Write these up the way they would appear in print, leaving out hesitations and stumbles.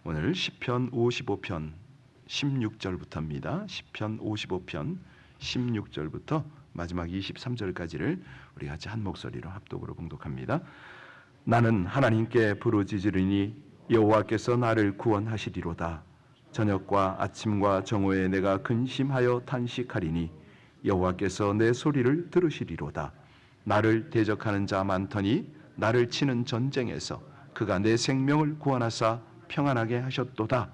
오늘 시편 55편 16절부터입니다. 시편 55편 16절부터 마지막 23절까지를 우리 같이 한 목소리로 합독으로 봉독합니다. 나는 하나님께 부르짖으리니 여호와께서 나를 구원하시리로다. 저녁과 아침과 정오에 내가 근심하여 탄식하리니 여호와께서 내 소리를 들으시리로다. 나를 대적하는 자 많더니 나를 치는 전쟁에서 그가 내 생명을 구원하사 평안하게 하셨도다.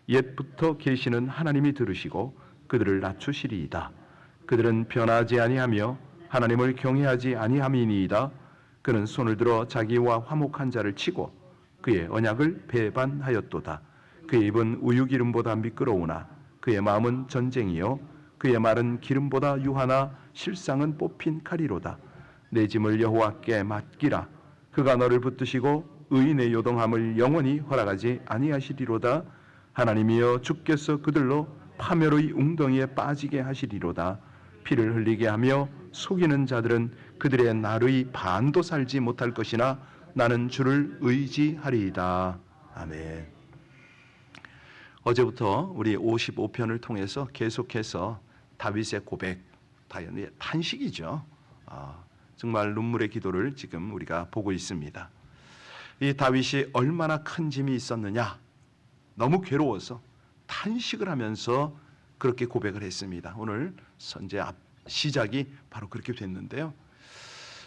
옛부터 계시는 하나님이 들으시고 그들을 낮추시리이다. 그들은 변하지 아니하며 하나님을 경외하지 아니함이니이다. 그는 손을 들어 자기와 화목한 자를 치고 그의 언약을 배반하였도다. 그의 입은 우유기름보다 미끄러우나 그의 마음은 전쟁이요 그의 말은 기름보다 유하나 실상은 뽑힌 칼이로다. 내 짐을 여호와께 맡기라. 그가 너를 붙드시고 의인의 요동함을 영원히 허락하지 아니하시리로다. 하나님이여 주께서 그들로 파멸의 웅덩이에 빠지게 하시리로다. 피를 흘리게 하며 속이는 자들은 그들의 날의 반도 살지 못할 것이나 나는 주를 의지하리이다. 아멘. 어제부터 우리 55편을 통해서 계속해서 다윗의 고백, 탄식이죠. 정말 눈물의 기도를 지금 우리가 보고 있습니다. 이 다윗이 얼마나 큰 짐이 있었느냐, 너무 괴로워서 탄식을 하면서 그렇게 고백을 했습니다. 오늘 선제 시작이 바로 그렇게 됐는데요.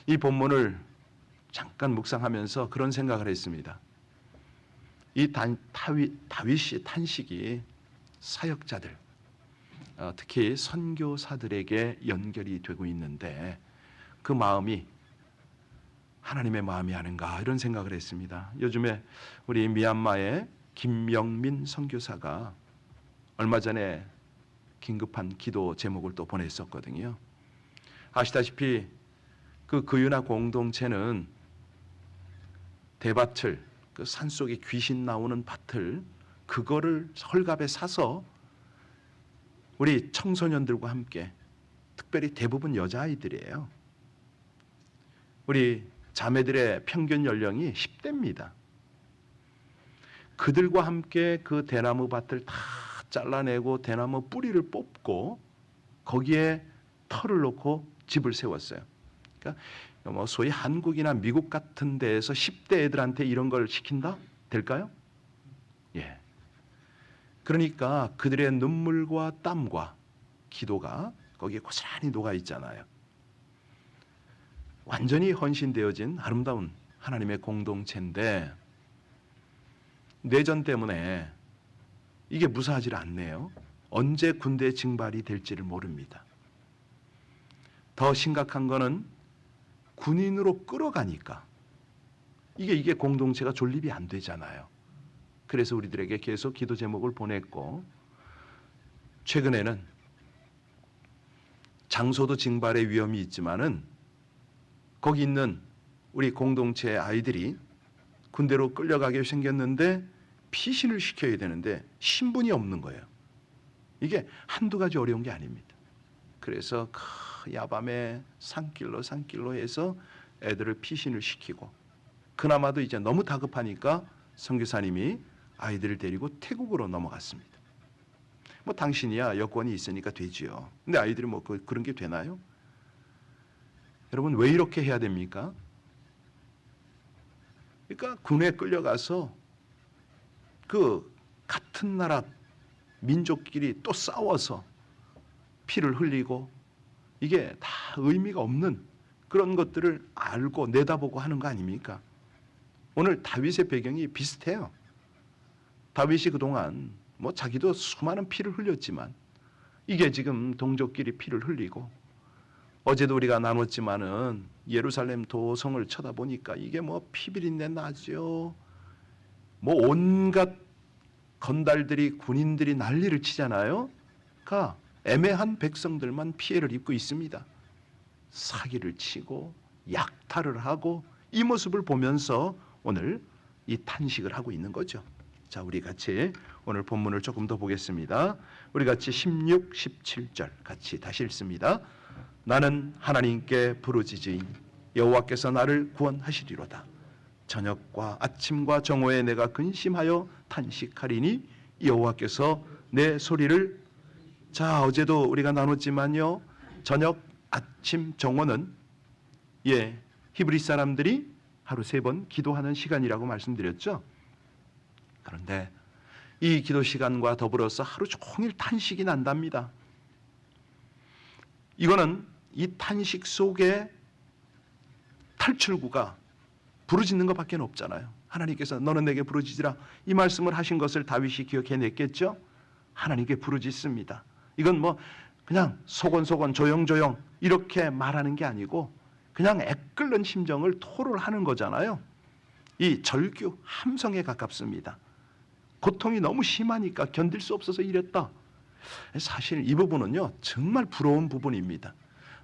이 본문을 잠깐 묵상하면서 그런 생각을 했습니다. 이 다윗의 탄식이 사역자들, 특히 선교사들에게 연결이 되고 있는데 그 마음이 하나님의 마음이 아닌가 이런 생각을 했습니다. 요즘에 우리 미얀마의 김영민 선교사가 얼마 전에 긴급한 기도 제목을 또 보냈었거든요. 아시다시피 그 그유나 공동체는 대밭을, 그 산속에 귀신 나오는 밭을, 그거를 헐갑에 사서 우리 청소년들과 함께, 특별히 대부분 여자아이들이에요. 우리 자매들의 평균 연령이 10대입니다. 그들과 함께 그 대나무 밭을 다 잘라내고 대나무 뿌리를 뽑고 거기에 털을 놓고 집을 세웠어요. 그러니까 뭐 소위 한국이나 미국 같은 데에서 10대 애들한테 이런 걸 시킨다? 될까요? 예. 그러니까 그들의 눈물과 땀과 기도가 거기에 고스란히 녹아 있잖아요. 완전히 헌신되어진 아름다운 하나님의 공동체인데 내전 때문에 이게 무사하지 않네요. 언제 군대 징발이 될지를 모릅니다. 더 심각한 거는 군인으로 끌어가니까 이게 공동체가 존립이 안 되잖아요. 그래서 우리들에게 계속 기도 제목을 보냈고, 최근에는 장소도 징발의 위험이 있지만은 거기 있는 우리 공동체 아이들이 군대로 끌려가게 생겼는데 피신을 시켜야 되는데 신분이 없는 거예요. 이게 한두 가지 어려운 게 아닙니다. 그래서 야밤에 산길로 해서 애들을 피신을 시키고, 그나마도 이제 너무 다급하니까 선교사님이 아이들을 데리고 태국으로 넘어갔습니다. 뭐 당신이야 여권이 있으니까 되지요. 근데 아이들이 뭐 그런 게 되나요? 여러분 왜 이렇게 해야 됩니까? 그러니까 군에 끌려가서 그 같은 나라 민족끼리 또 싸워서 피를 흘리고, 이게 다 의미가 없는 그런 것들을 알고 내다보고 하는 거 아닙니까? 오늘 다윗의 배경이 비슷해요. 다윗이 그동안 뭐 자기도 수많은 피를 흘렸지만 이게 지금 동족끼리 피를 흘리고, 어제도 우리가 나눴지만은 예루살렘 도성을 쳐다보니까 이게 뭐 피비린내 나죠. 뭐 온갖 건달들이, 군인들이 난리를 치잖아요. 그러니까 애매한 백성들만 피해를 입고 있습니다. 사기를 치고 약탈을 하고, 이 모습을 보면서 오늘 이 탄식을 하고 있는 거죠. 자, 우리 같이 오늘 본문을 조금 더 보겠습니다. 우리 같이 16, 17절 같이 다시 읽습니다. 나는 하나님께 부르짖으니 여호와께서 나를 구원하시리로다. 저녁과 아침과 정오에 내가 근심하여 탄식하리니 여호와께서 내 소리를. 자, 어제도 우리가 나눴지만요, 저녁, 아침, 정오는 히브리 사람들이 하루 3번 기도하는 시간이라고 말씀드렸죠. 그런데 이 기도 시간과 더불어서 하루 종일 탄식이 난답니다. 이거는 이 탄식 속에 탈출구가 부르짖는 것밖에 없잖아요. 하나님께서 너는 내게 부르짖으라 이 말씀을 하신 것을 다윗이 기억해냈겠죠. 하나님께 부르짖습니다. 이건 뭐 그냥 소곤소곤 조용조용 이렇게 말하는 게 아니고 그냥 애끓는 심정을 토로하는 거잖아요. 이 절규 함성에 가깝습니다. 고통이 너무 심하니까 견딜 수 없어서 이랬다. 사실 이 부분은요, 정말 부러운 부분입니다.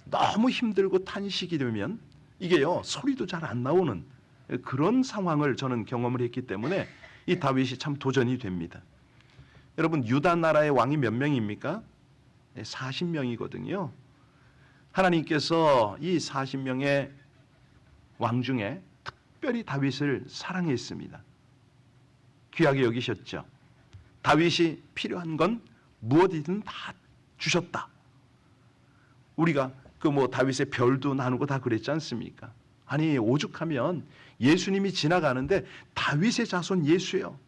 너무 힘들고 탄식이 되면 이게요, 소리도 잘 안 나오는 그런 상황을 저는 경험을 했기 때문에 이 다윗이 참 도전이 됩니다. 여러분, 유다 나라의 왕이 몇 명입니까? 40명이거든요. 하나님께서 이 40명의 왕 중에 특별히 다윗을 사랑했습니다. 귀하게 여기셨죠. 다윗이 필요한 건 무엇이든 다 주셨다. 우리가 다윗의 별도 나누고 다 그랬지 않습니까? 아니, 오죽하면 예수님이 지나가는데 다윗의 자손 예수예요.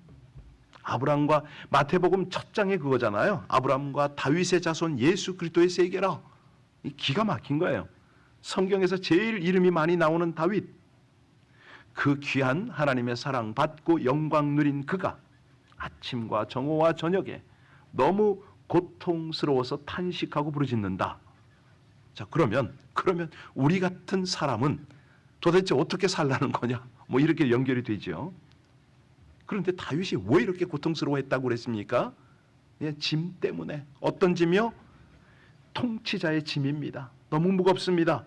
아브라함과 마태복음 첫 장에 그거잖아요. 아브라함과 다윗의 자손 예수 그리스도의 세계라. 기가 막힌 거예요. 성경에서 제일 이름이 많이 나오는 다윗. 그 귀한 하나님의 사랑 받고 영광 누린 그가 아침과 정오와 저녁에 너무 고통스러워서 탄식하고 부르짖는다. 자, 그러면 우리 같은 사람은 도대체 어떻게 살라는 거냐? 뭐 이렇게 연결이 되죠. 그런데 다윗이 왜 이렇게 고통스러워했다고 그랬습니까? 짐 때문에. 어떤 짐이요? 통치자의 짐입니다. 너무 무겁습니다.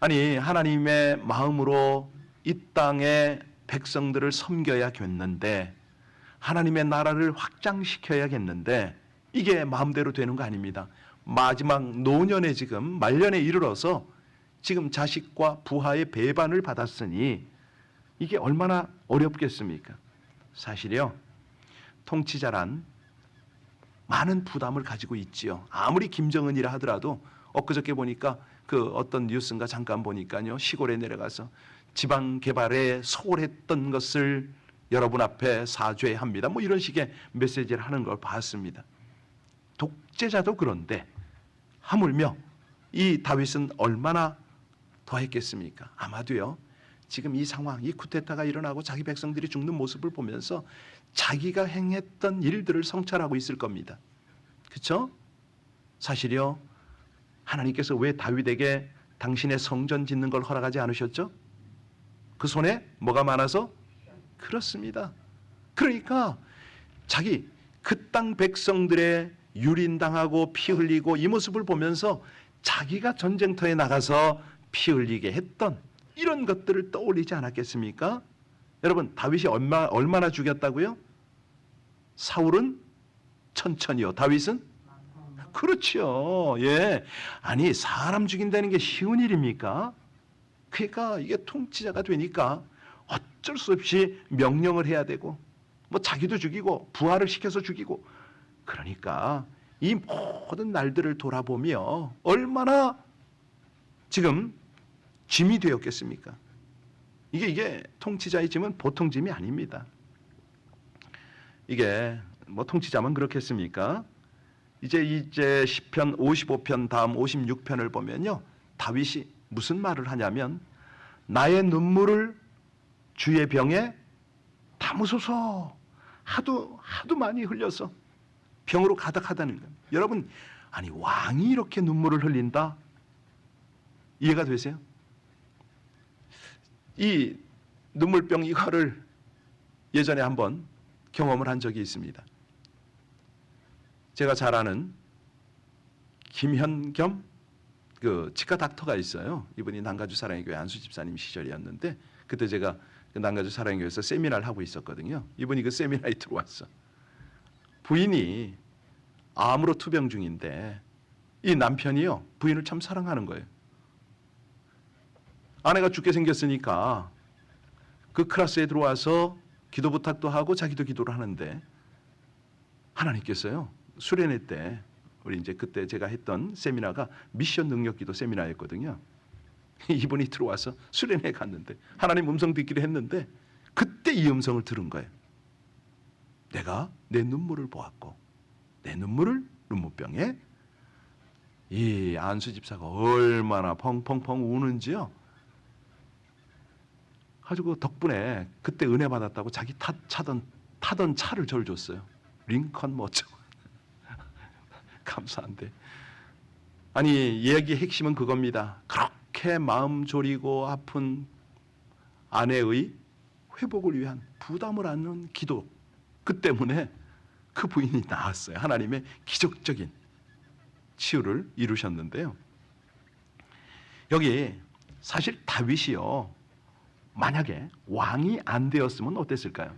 아니, 하나님의 마음으로 이 땅의 백성들을 섬겨야겠는데, 하나님의 나라를 확장시켜야겠는데, 이게 마음대로 되는 거 아닙니다. 마지막 노년에 지금 말년에 이르러서 지금 자식과 부하의 배반을 받았으니 이게 얼마나 어렵겠습니까? 사실요, 통치자란 많은 부담을 가지고 있지요. 아무리 김정은이라 하더라도 엊그저께 보니까 어떤 뉴스인가 잠깐 보니까요, 시골에 내려가서 지방 개발에 소홀했던 것을 여러분 앞에 사죄합니다. 뭐 이런 식의 메시지를 하는 걸 봤습니다. 독재자도 그런데 하물며 이 다윗은 얼마나 더했겠습니까? 아마도요, 지금 이 상황, 이 쿠데타가 일어나고 자기 백성들이 죽는 모습을 보면서 자기가 행했던 일들을 성찰하고 있을 겁니다. 그렇죠? 사실요, 하나님께서 왜 다윗에게 당신의 성전 짓는 걸 허락하지 않으셨죠? 그 손에 뭐가 많아서? 그렇습니다. 그러니까 자기 그 땅 백성들의 유린당하고 피 흘리고 이 모습을 보면서 자기가 전쟁터에 나가서 피 흘리게 했던 이런 것들을 떠올리지 않았겠습니까? 여러분, 다윗이 얼마나 죽였다고요? 사울은 천천히요. 다윗은? 그렇죠. 예. 아니, 사람 죽인다는 게 쉬운 일입니까? 그러니까 이게 통치자가 되니까 어쩔 수 없이 명령을 해야 되고, 뭐 자기도 죽이고 부하를 시켜서 죽이고. 그러니까 이 모든 날들을 돌아보며 얼마나 지금 짐이 되었겠습니까? 이게 통치자의 짐은 보통 짐이 아닙니다. 이게 뭐 통치자만 그렇겠습니까? 이제 시편 55편 다음 56편을 보면요, 다윗이 무슨 말을 하냐면 나의 눈물을 주의 병에 담으소서. 하도 많이 흘려서 병으로 가득하다는 거예요. 여러분, 아니 왕이 이렇게 눈물을 흘린다? 이해가 되세요? 이 눈물병 이거를 예전에 한번 경험을 한 적이 있습니다. 제가 잘 아는 김현겸 치과 닥터가 있어요. 이분이 남가주 사랑의 교회 안수 집사님 시절이었는데 그때 제가 남가주 사랑의 교회에서 세미나를 하고 있었거든요. 이분이 그 세미나에 들어왔어. 부인이 암으로 투병 중인데 이 남편이요, 부인을 참 사랑하는 거예요. 아내가 죽게 생겼으니까 그 클래스에 들어와서 기도 부탁도 하고 자기도 기도를 하는데 하나님께서요 수련회 때 우리 이제 그때 제가 했던 세미나가 미션 능력 기도 세미나였거든요. 이분이 들어와서 수련회 갔는데 하나님 음성 듣기를 했는데 그때 이 음성을 들은 거예요. 내가 내 눈물을 보았고 내 눈물을 눈물병에 이 안수 집사가 얼마나 펑펑펑 우는지요. 가지고 덕분에 그때 은혜 받았다고 자기 타던 차를 절 줬어요. 링컨 뭐죠? 감사한데. 아니 이야기의 핵심은 그겁니다. 그렇게 마음 졸이고 아픈 아내의 회복을 위한 부담을 안는 기도. 그 때문에 그 부인이 나았어요. 하나님의 기적적인 치유를 이루셨는데요. 여기 사실 다윗이요. 만약에 왕이 안 되었으면 어땠을까요?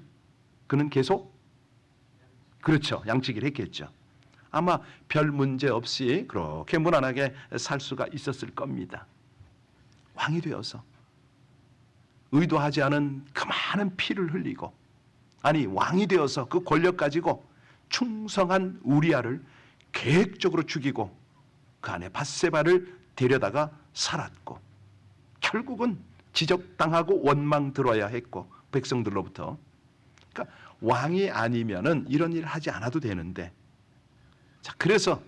그는 계속 그렇죠. 양치기를 했겠죠. 아마 별 문제 없이 그렇게 무난하게 살 수가 있었을 겁니다. 왕이 되어서 의도하지 않은 그 많은 피를 흘리고 아니 왕이 되어서 그 권력 가지고 충성한 우리아를 계획적으로 죽이고 그 안에 밧세바를 데려다가 살았고 결국은 지적당하고 원망 들어야 했고 백성들로부터. 그러니까 왕이 아니면은 이런 일 하지 않아도 되는데 자 그래서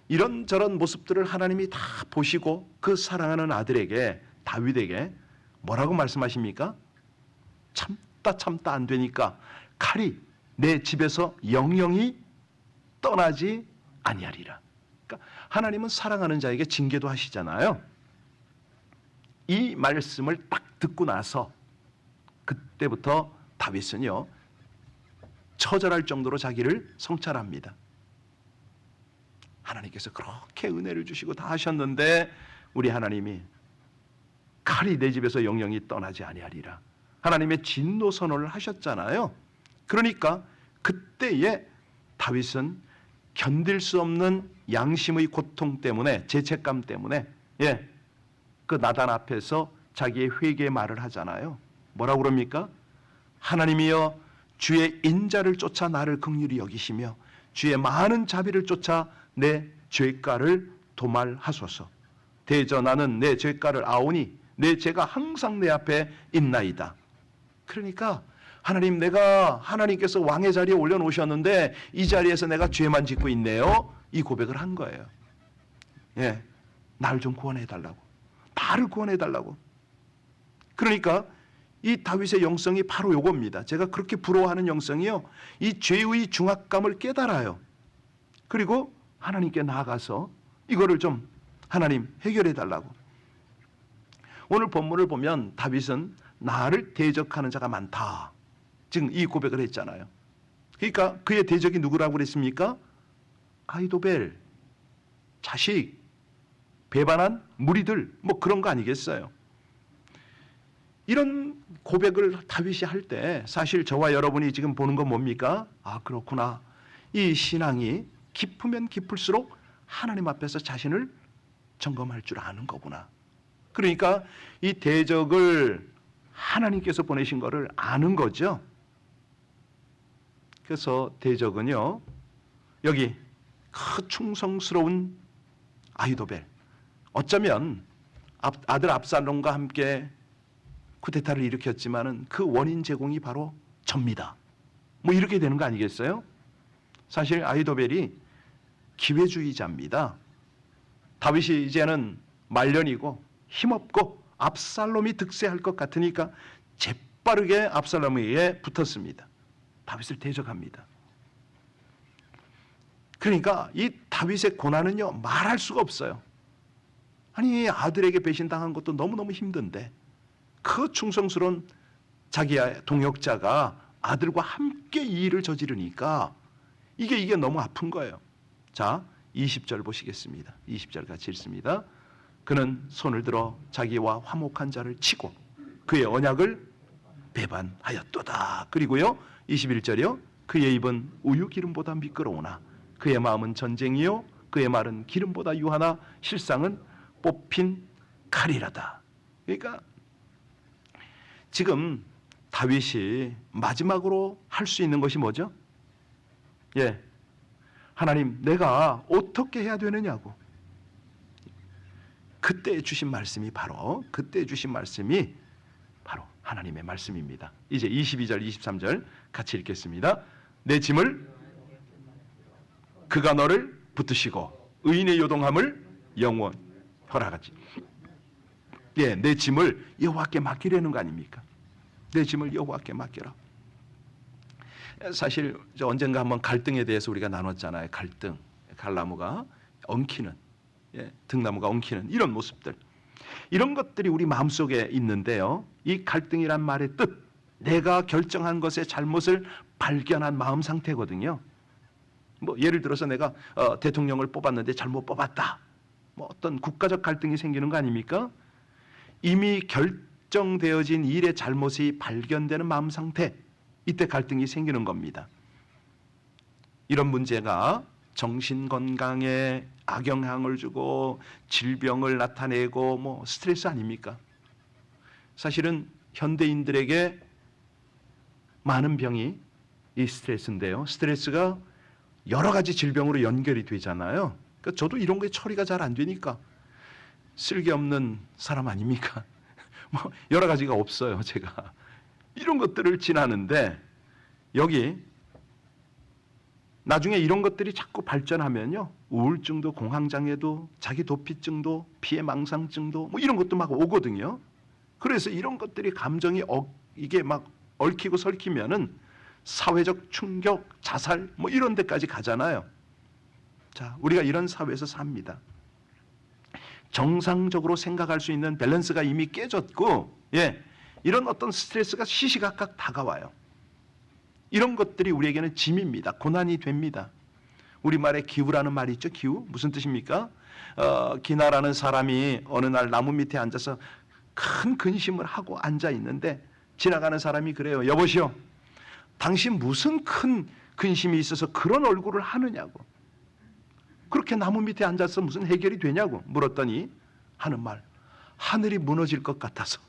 이런저런 모습들을 하나님이 다 보시고 그 사랑하는 아들에게 다윗에게 뭐라고 말씀하십니까? 참다 안 되니까 칼이 내 집에서 영영이 떠나지 아니하리라. 그러니까 하나님은 사랑하는 자에게 징계도 하시잖아요. 이 말씀을 딱 듣고 나서 그때부터 다윗은요 처절할 정도로 자기를 성찰합니다. 하나님께서 그렇게 은혜를 주시고 다 하셨는데 우리 하나님이 칼이 내 집에서 영영이 떠나지 아니하리라. 하나님의 진노 선언을 하셨잖아요. 그러니까 그때에 다윗은 견딜 수 없는 양심의 고통 때문에 죄책감 때문에 그 나단 앞에서 자기의 회개의 말을 하잖아요. 뭐라고 그럽니까? 하나님이여 주의 인자를 쫓아 나를 긍휼히 여기시며 주의 많은 자비를 쫓아 내 죄가를 도말하소서. 대저 나는 내 죄가를 아오니 내 죄가 항상 내 앞에 있나이다. 그러니까 하나님 내가 하나님께서 왕의 자리에 올려놓으셨는데 이 자리에서 내가 죄만 짓고 있네요. 이 고백을 한 거예요. 나를 좀 구원해달라고. 나를 구원해달라고. 그러니까 이 다윗의 영성이 바로 요겁니다. 제가 그렇게 부러워하는 영성이요. 이 죄의 중압감을 깨달아요. 그리고 하나님께 나아가서 이거를 좀 하나님 해결해달라고. 오늘 본문을 보면 다윗은 나를 대적하는 자가 많다. 지금 이 고백을 했잖아요. 그러니까 그의 대적이 누구라고 그랬습니까? 아히도벨, 자식, 배반한 무리들 뭐 그런 거 아니겠어요. 이런 고백을 다윗이 할 때 사실 저와 여러분이 지금 보는 건 뭡니까? 아 그렇구나. 이 신앙이 깊으면 깊을수록 하나님 앞에서 자신을 점검할 줄 아는 거구나. 그러니까 이 대적을 하나님께서 보내신 거를 아는 거죠. 그래서 대적은요. 여기 그 충성스러운 아히도벨. 어쩌면 아들 압살롬과 함께 쿠데타를 일으켰지만은 그 원인 제공이 바로 접니다. 뭐 이렇게 되는 거 아니겠어요? 사실 아히도벨이 기회주의자입니다. 다윗이 이제는 말년이고 힘없고 압살롬이 득세할 것 같으니까 재빠르게 압살롬에게 붙었습니다. 다윗을 대적합니다. 그러니까 이 다윗의 고난은요 말할 수가 없어요. 아니 아들에게 배신당한 것도 너무너무 힘든데 그 충성스러운 자기의 동역자가 아들과 함께 이 일을 저지르니까 이게 너무 아픈 거예요. 자 20절 보시겠습니다. 20절 같이 읽습니다. 그는 손을 들어 자기와 화목한 자를 치고 그의 언약을 배반하였도다. 그리고요 21절이요 그의 입은 우유 기름보다 미끄러우나 그의 마음은 전쟁이요 그의 말은 기름보다 유하나 실상은 뽑힌 칼이라다. 그러니까 지금 다윗이 마지막으로 할 수 있는 것이 뭐죠? 예, 하나님, 내가 어떻게 해야 되느냐고. 그때 주신 말씀이 바로 하나님의 말씀입니다. 이제 22절, 23절 같이 읽겠습니다. 내 짐을 그가 너를 붙드시고 의인의 요동함을 영원 허락하지. 예, 내 짐을 여호와께 맡기려는 거 아닙니까? 내 짐을 여호와께 맡겨라. 사실 언젠가 한번 갈등에 대해서 우리가 나눴잖아요. 갈등, 갈나무가 엉키는, 등나무가 엉키는 이런 모습들, 이런 것들이 우리 마음속에 있는데요. 이 갈등이란 말의 뜻, 내가 결정한 것의 잘못을 발견한 마음 상태거든요. 뭐 예를 들어서 내가 대통령을 뽑았는데 잘못 뽑았다. 뭐 어떤 국가적 갈등이 생기는 거 아닙니까? 이미 결정되어진 일의 잘못이 발견되는 마음 상태, 이때 갈등이 생기는 겁니다. 이런 문제가 정신 건강에 악영향을 주고 질병을 나타내고 뭐 스트레스 아닙니까? 사실은 현대인들에게 많은 병이 이 스트레스인데요. 스트레스가 여러 가지 질병으로 연결이 되잖아요. 그러니까 저도 이런 게 처리가 잘 안 되니까 쓸개 없는 사람 아닙니까? 뭐 여러 가지가 없어요. 제가 이런 것들을 지나는데 여기 나중에 이런 것들이 자꾸 발전하면요, 우울증도, 공황장애도, 자기도피증도, 피해망상증도 뭐 이런 것도 막 오거든요. 그래서 이런 것들이 감정이 이게 막 얽히고 설키면은 사회적 충격, 자살 뭐 이런 데까지 가잖아요. 자, 우리가 이런 사회에서 삽니다. 정상적으로 생각할 수 있는 밸런스가 이미 깨졌고, 이런 어떤 스트레스가 시시각각 다가와요. 이런 것들이 우리에게는 짐입니다. 고난이 됩니다. 우리말에 기우라는 말이 있죠. 기우 무슨 뜻입니까? 기나라는 사람이 어느 날 나무 밑에 앉아서 큰 근심을 하고 앉아 있는데 지나가는 사람이 그래요. 여보시오, 당신 무슨 큰 근심이 있어서 그런 얼굴을 하느냐고. 그렇게 나무 밑에 앉아서 무슨 해결이 되냐고 물었더니 하는 말, 하늘이 무너질 것 같아서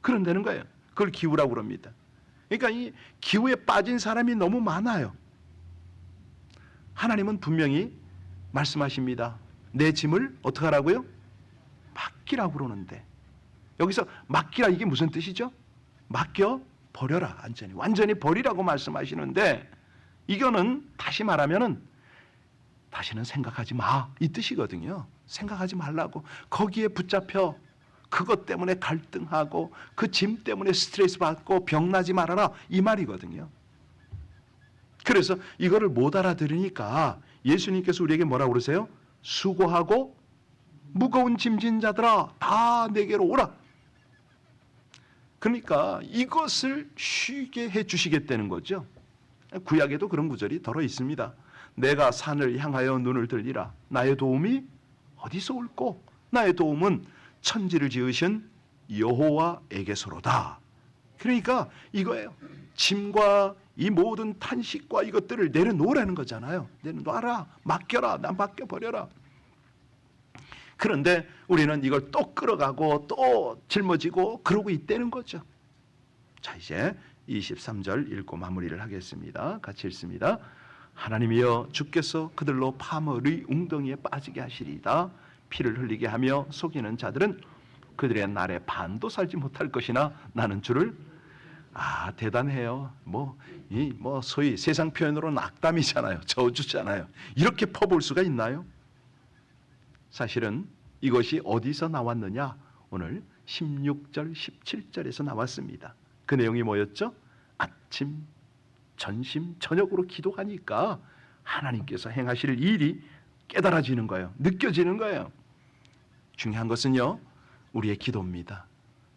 그런다는 거예요. 그걸 기우라고 그럽니다. 그러니까 이 기우에 빠진 사람이 너무 많아요. 하나님은 분명히 말씀하십니다. 내 짐을 어떻게 하라고요? 맡기라고 그러는데, 여기서 맡기라 이게 무슨 뜻이죠? 맡겨 버려라. 완전히 버리라고 말씀하시는데, 이거는 다시 말하면은 다시는 생각하지 마 이 뜻이거든요. 생각하지 말라고. 거기에 붙잡혀 그것 때문에 갈등하고 그 짐 때문에 스트레스 받고 병나지 말아라 이 말이거든요. 그래서 이거를 못 알아들으니까 예수님께서 우리에게 뭐라고 그러세요? 수고하고 무거운 짐진 자들아 다 내게로 오라. 그러니까 이것을 쉬게 해 주시겠다는 거죠. 구약에도 그런 구절이 덜어 있습니다. 내가 산을 향하여 눈을 들리라. 나의 도움이 어디서 올꼬? 나의 도움은 천지를 지으신 여호와에게서로다. 그러니까 이거예요. 짐과 이 모든 탄식과 이것들을 내려놓으라는 거잖아요. 내려놔라. 맡겨라. 나 맡겨버려라. 그런데 우리는 이걸 또 끌어가고 또 짊어지고 그러고 있다는 거죠. 자, 이제 23절 읽고 마무리를 하겠습니다. 같이 읽습니다. 하나님이여, 주께서 그들로 파멸의 웅덩이에 빠지게 하시리이다. 피를 흘리게 하며 속이는 자들은 그들의 날에 반도 살지 못할 것이나 나는 주를. 대단해요. 소위 세상 표현으로는 악담이잖아요. 저주잖아요. 이렇게 퍼볼 수가 있나요? 사실은 이것이 어디서 나왔느냐? 오늘 16절, 17절에서 나왔습니다. 그 내용이 뭐였죠? 아침, 전심, 저녁으로 기도하니까 하나님께서 행하실 일이 깨달아지는 거예요. 느껴지는 거예요. 중요한 것은요, 우리의 기도입니다.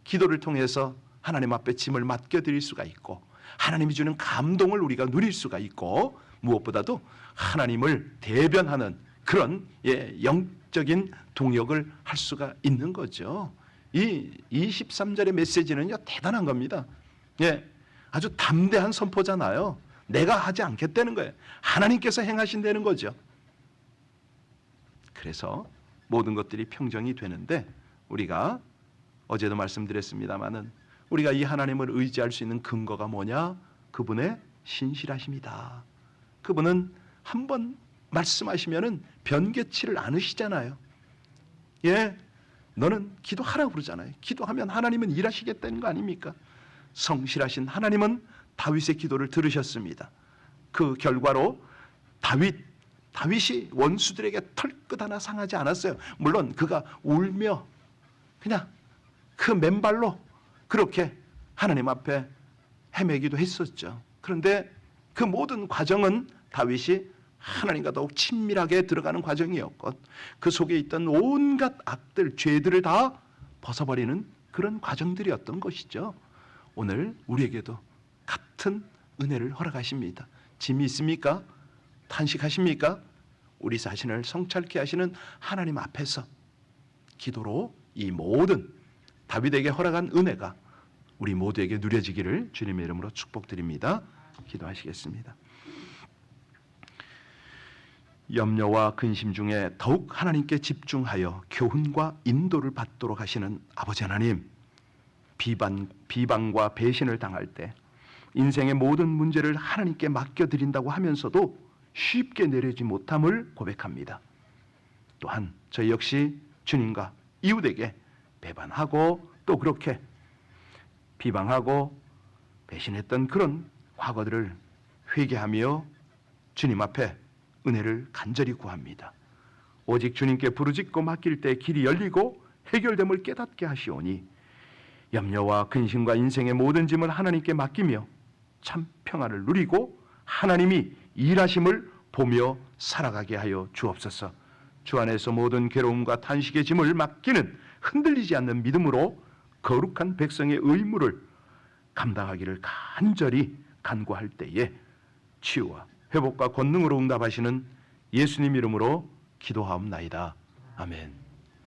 기도를 통해서 하나님 앞에 짐을 맡겨드릴 수가 있고 하나님이 주는 감동을 우리가 누릴 수가 있고 무엇보다도 하나님을 대변하는 그런 영적인 동역을 할 수가 있는 거죠. 이 23절의 메시지는요, 대단한 겁니다. 아주 담대한 선포잖아요. 내가 하지 않겠다는 거예요. 하나님께서 행하신다는 거죠. 그래서 모든 것들이 평정이 되는데 우리가 어제도 말씀드렸습니다마는 우리가 이 하나님을 의지할 수 있는 근거가 뭐냐? 그분의 신실하심이다. 그분은 한번 말씀하시면은 변개치를 않으시잖아요. 예, 너는 기도하라고 그러잖아요. 기도하면 하나님은 일하시겠다는 거 아닙니까? 성실하신 하나님은 다윗의 기도를 들으셨습니다. 그 결과로 다윗이 원수들에게 털끝 하나 상하지 않았어요. 물론 그가 울며 그냥 그 맨발로 그렇게 하나님 앞에 헤매기도 했었죠. 그런데 그 모든 과정은 다윗이 하나님과 더욱 친밀하게 들어가는 과정이었고 그 속에 있던 온갖 악들, 죄들을 다 벗어버리는 그런 과정들이었던 것이죠. 오늘 우리에게도 같은 은혜를 허락하십니다. 짐이 있습니까? 탄식하십니까? 우리 자신을 성찰케 하시는 하나님 앞에서 기도로 이 모든 다윗에게 허락한 은혜가 우리 모두에게 누려지기를 주님의 이름으로 축복드립니다. 기도하시겠습니다. 염려와 근심 중에 더욱 하나님께 집중하여 교훈과 인도를 받도록 하시는 아버지 하나님, 비방과 배신을 당할 때 인생의 모든 문제를 하나님께 맡겨드린다고 하면서도 쉽게 내려지 못함을 고백합니다. 또한 저희 역시 주님과 이웃에게 배반하고 또 그렇게 비방하고 배신했던 그런 과거들을 회개하며 주님 앞에 은혜를 간절히 구합니다. 오직 주님께 부르짖고 맡길 때 길이 열리고 해결됨을 깨닫게 하시오니 염려와 근심과 인생의 모든 짐을 하나님께 맡기며 참 평안을 누리고 하나님이 일하심을 보며 살아가게 하여 주옵소서. 주 안에서 모든 괴로움과 탄식의 짐을 맡기는 흔들리지 않는 믿음으로 거룩한 백성의 의무를 감당하기를 간절히 간구할 때에 치유와 회복과 권능으로 응답하시는 예수님 이름으로 기도하옵나이다. 아멘.